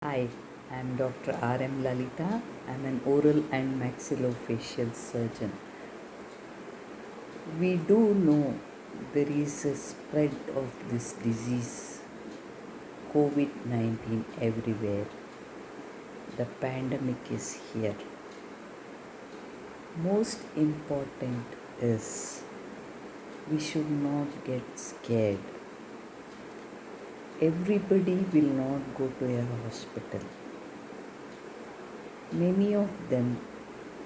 Hi, I'm Dr. R.M. Lalita. I'm an oral and maxillofacial surgeon. We do know there is a spread of this disease, COVID 19, everywhere. The pandemic is here. Most important is we should not get scared. Everybody will not go to a hospital. Many of them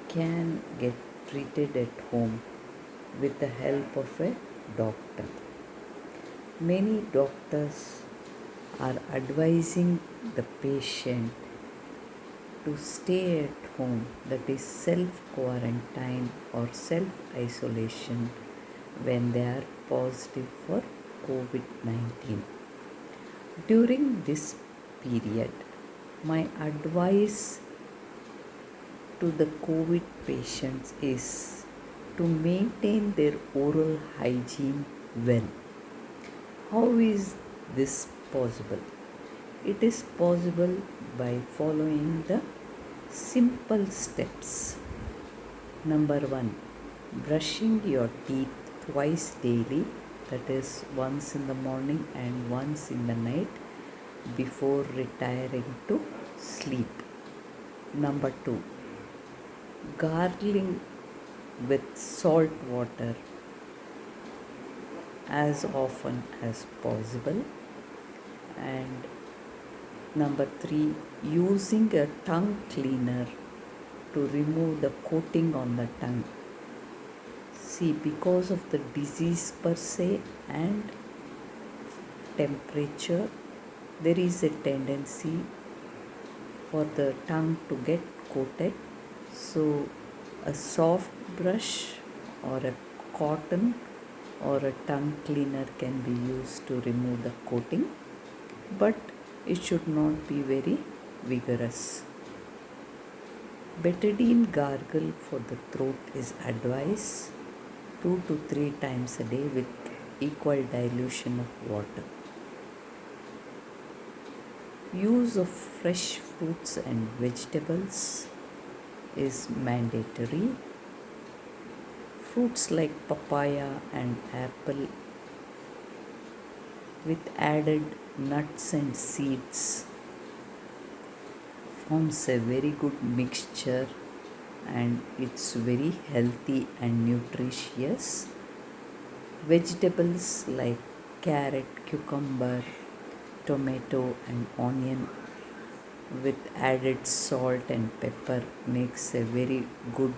can get treated at home with the help of a doctor. Many doctors are advising the patient to stay at home, that is self quarantine or self isolation, when they are positive for COVID 19. During this period, my advice to the COVID patients is to maintain their oral hygiene well. How is this possible? It is possible by following the simple steps. Number 1, brushing your teeth twice daily, that is once in the morning and once in the night before retiring to sleep. Number 2, gargling with salt water as often as possible. And number 3, using a tongue cleaner to remove the coating on the tongue. See, because of the disease per se and temperature, there is a tendency for the tongue to get coated. So, a soft brush or a cotton or a tongue cleaner can be used to remove the coating, but it should not be very vigorous. Betadine gargle for the throat is advised 2 to 3 times a day with equal dilution of water. Use of fresh fruits and vegetables is mandatory. Fruits like papaya and apple with added nuts and seeds forms a very good mixture, and it's very healthy and nutritious. Vegetables like carrot, cucumber, tomato and onion with added salt and pepper makes a very good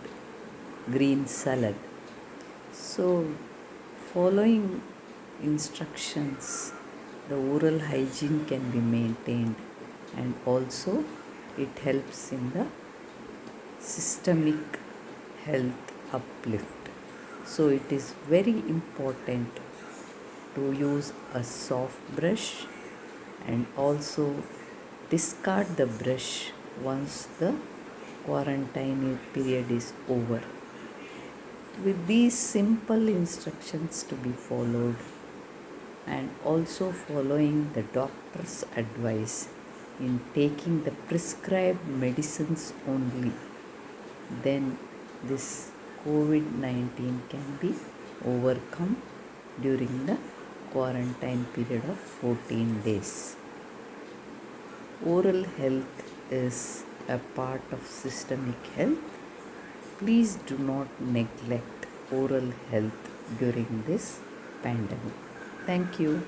green salad. So, following instructions, the oral hygiene can be maintained, and also it helps in the systemic health uplift. So, it is very important to use a soft brush and also discard the brush once the quarantine period is over. With these simple instructions to be followed and also following the doctor's advice in taking the prescribed medicines only, then this COVID 19 can be overcome during the quarantine period of 14 days. Oral health is a part of systemic health. Please do not neglect oral health during this pandemic. Thank you.